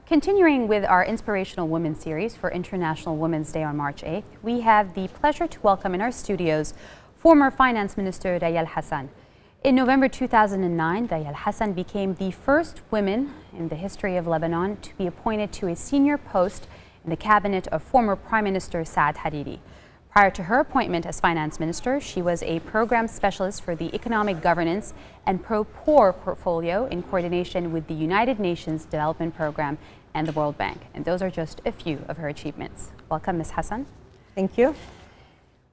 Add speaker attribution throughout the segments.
Speaker 1: Continuing with our Inspirational Women series for International Women's Day on March 8th, we have the pleasure to welcome in our studios former Finance Minister Raya El-Hassan. In November 2009, Raya El-Hassan became the first woman in the history of Lebanon to be appointed to a senior post in the cabinet of former Prime Minister Saad Hariri. Prior to her appointment as Finance Minister, she was a program specialist for the Economic Governance and Pro-Poor portfolio in coordination with the United Nations Development Program and the World Bank. And those are just a few of her achievements. Welcome, Ms. Hassan.
Speaker 2: Thank you.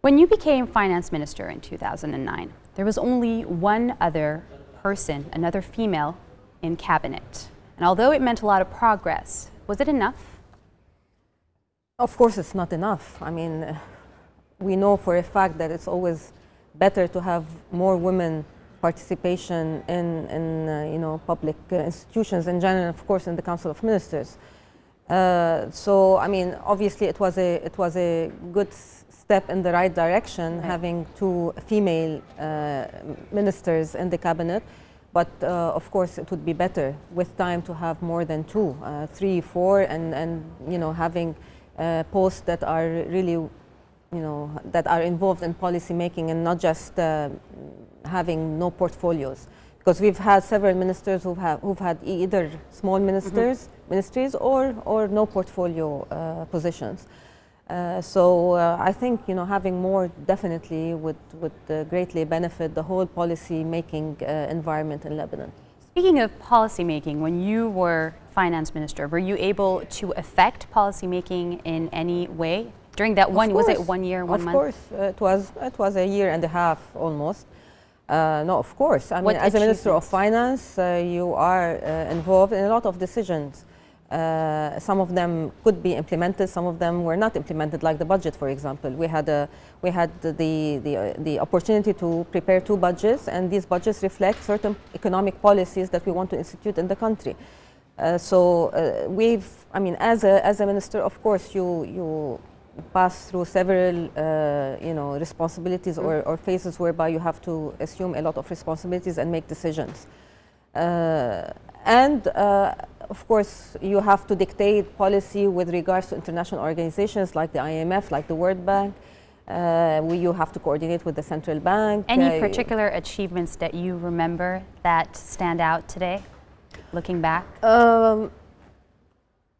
Speaker 1: When you became Finance Minister in 2009, there was only one other person, another female, in cabinet. And although it meant a lot of progress, was it enough?
Speaker 2: Of course, it's not enough. I mean, we know for a fact that it's always better to have more women participation in public institutions in general, of course, in the Council of Ministers. So, I mean, obviously, it was a good step in the right direction, right, having two female ministers in the cabinet. But of course, it would be better with time to have more than two, 3, 4, and having posts that are really, that are involved in policy making and not just having no portfolios. Because we've had several ministers who've had either small ministries or no portfolio positions. So I think having more definitely would greatly benefit the whole policy making environment in Lebanon.
Speaker 1: Speaking of policy making, when you were Finance Minister, were you able to affect policy making in any way during that was it 1 year, 1 month?
Speaker 2: Of course, it was a year and a half almost. No, of course. I mean, as a Minister of Finance, you are involved in a lot of decisions. Some of them could be implemented, some of them were not implemented, like the budget, for example. We had the opportunity to prepare 2 budgets, and these budgets reflect certain economic policies that we want to institute in the country. I mean, as a minister, of course, you pass through several, responsibilities or phases whereby you have to assume a lot of responsibilities and make decisions. Of course, you have to dictate policy with regards to international organizations like the IMF, like the World Bank. You have to coordinate with the central bank.
Speaker 1: Any particular achievements that you remember that stand out today, looking back?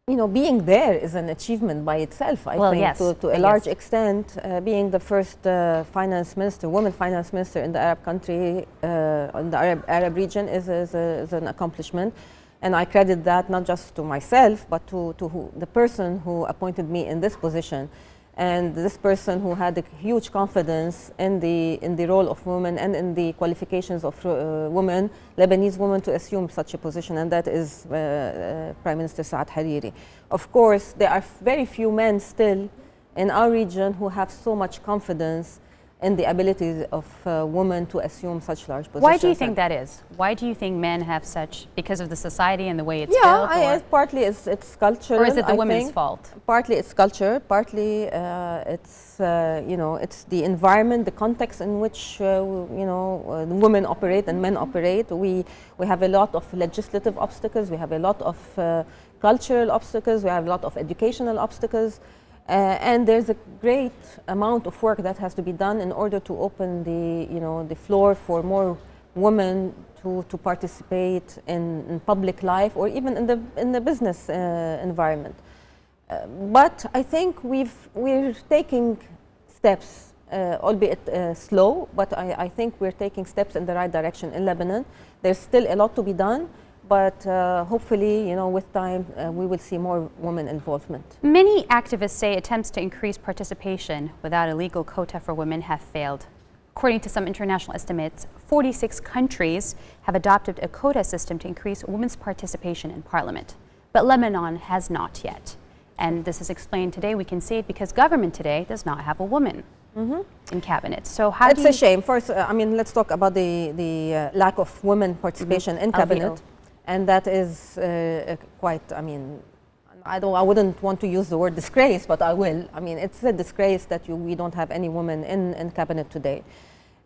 Speaker 2: Being there is an achievement by itself, I think,
Speaker 1: yes,
Speaker 2: to a large extent. Being the first woman finance minister in the Arab country, in the Arab region is an accomplishment. And I credit that not just to myself, but to the person who appointed me in this position. And this person who had a huge confidence in the role of women and in the qualifications of women, Lebanese women, to assume such a position, and that is Prime Minister Saad Hariri. Of course, there are very few men still in our region who have so much confidence in the abilities of women to assume such large positions.
Speaker 1: Why do you think that is? Why do you think men have such, because of the society and the way it's built?
Speaker 2: Yeah, partly it's cultural.
Speaker 1: Or is it the women's fault?
Speaker 2: Partly it's culture, partly it's the environment, the context in which women operate and men operate. We have a lot of legislative obstacles, we have a lot of cultural obstacles, we have a lot of educational obstacles. And there's a great amount of work that has to be done in order to open the floor for more women to participate in public life or even in the business environment. But I think we're taking steps, albeit slow, but I think we're taking steps in the right direction in Lebanon. There's still a lot to be done. But hopefully, with time, we will see more women involvement.
Speaker 1: Many activists say attempts to increase participation without a legal quota for women have failed. According to some international estimates, 46 countries have adopted a quota system to increase women's participation in parliament. But Lebanon has not yet. And this is explained today. We can see it because government today does not have a woman in cabinet. So how
Speaker 2: it's a shame. First, let's talk about the lack of women participation in cabinet. And that is quite, I wouldn't want to use the word disgrace, but I will. It's a disgrace that we don't have any women in cabinet today.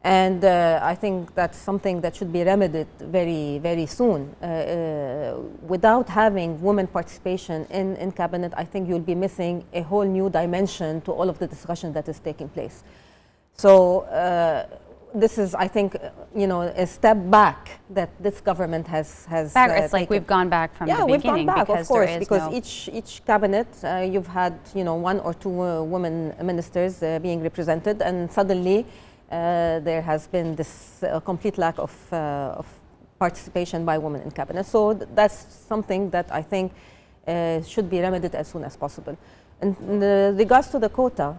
Speaker 2: And I think that's something that should be remedied very, very soon. Without having women participation in cabinet, I think you'll be missing a whole new dimension to all of the discussion that is taking place. So this is, I think, a step back that this government has
Speaker 1: it's like we've gone back from the beginning.
Speaker 2: We've gone back, of course, because
Speaker 1: no
Speaker 2: each cabinet, you've had, 1 or 2 women ministers being represented, and suddenly there has been this complete lack of participation by women in cabinet. So that's something that I think should be remedied as soon as possible. In regards to the quota,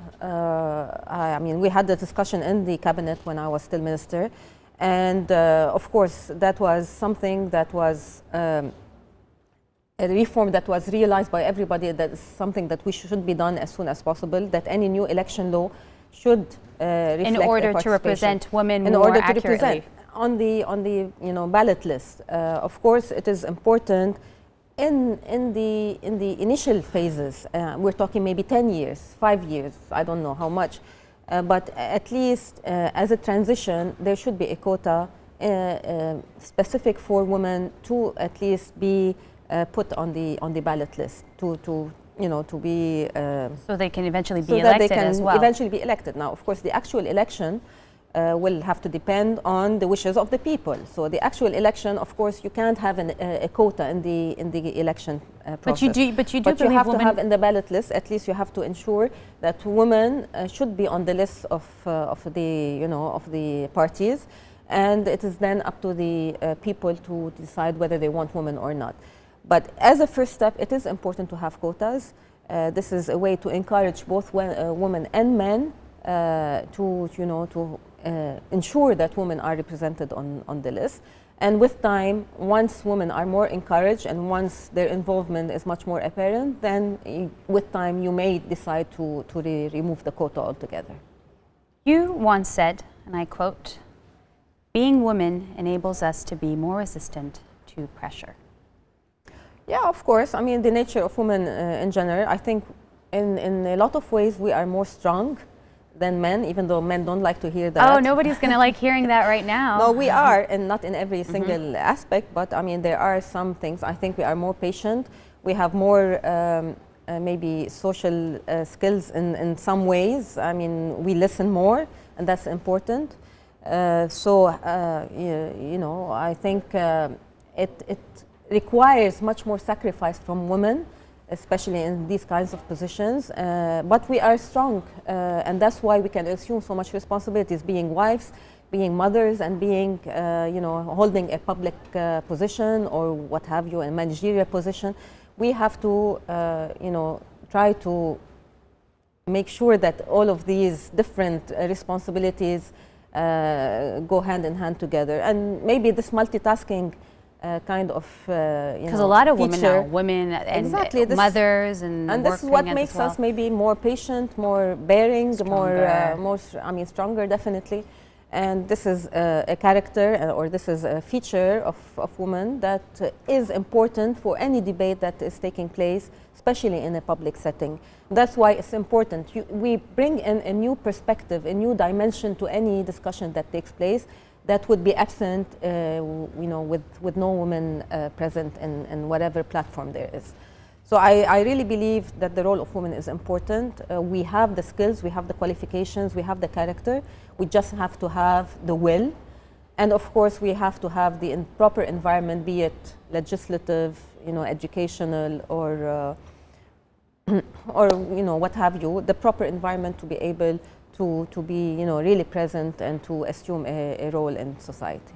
Speaker 2: I mean, we had the discussion in the cabinet when I was still minister, and of course that was something that was a reform that was realized by everybody, that is something that should be done as soon as possible, that any new election law should reflect
Speaker 1: in order to represent women more accurately
Speaker 2: on the ballot list. Of course, it is important in the initial phases. We're talking maybe 10 years, 5 years, I don't know how much, but at least as a transition, there should be a quota specific for women to at least be put on the ballot list to be
Speaker 1: so they can eventually be
Speaker 2: so
Speaker 1: elected
Speaker 2: that they can
Speaker 1: as well.
Speaker 2: Eventually be elected. Now, of course, the actual election will have to depend on the wishes of the people. So the actual election, of course, you can't have a quota in the election process.
Speaker 1: But you do
Speaker 2: But you
Speaker 1: believe
Speaker 2: have
Speaker 1: women
Speaker 2: to have in the ballot list. At least you have to ensure that women should be on the list of the parties, and it is then up to the people to decide whether they want women or not. But as a first step, it is important to have quotas. This is a way to encourage both women and men to ensure that women are represented on the list. And with time, once women are more encouraged and once their involvement is much more apparent, then with time you may decide to remove the quota altogether.
Speaker 1: You once said, and I quote, "Being women enables us to be more resistant to pressure."
Speaker 2: Yeah, of course. I mean, the nature of women in general, I think in a lot of ways we are more strong than men, even though men don't like to hear that.
Speaker 1: Oh, nobody's going to like hearing that right now.
Speaker 2: No, we are, and not in every single aspect, but I mean, there are some things. I think we are more patient. We have more maybe social skills in some ways. I mean, we listen more, and that's important. I think it requires much more sacrifice from women, especially in these kinds of positions, but we are strong, and that's why we can assume so much responsibilities, being wives, being mothers, and being, holding a public position or what have you, a managerial position. We have to, try to make sure that all of these different responsibilities go hand in hand together, and maybe this multitasking kind of
Speaker 1: because a lot of women and
Speaker 2: exactly,
Speaker 1: mothers and
Speaker 2: this is what makes us maybe more patient, more bearing, more stronger definitely. And this is a character or this is a feature of women that is important for any debate that is taking place, especially in a public setting. That's why it's important. We bring in a new perspective, a new dimension to any discussion that takes place that would be absent, with no women present in whatever platform there is. So I really believe that the role of women is important. We have the skills, we have the qualifications, we have the character. We just have to have the will. And of course, we have to have the proper environment, be it legislative, educational, or what have you, the proper environment to be able to be really present and to assume a role in society.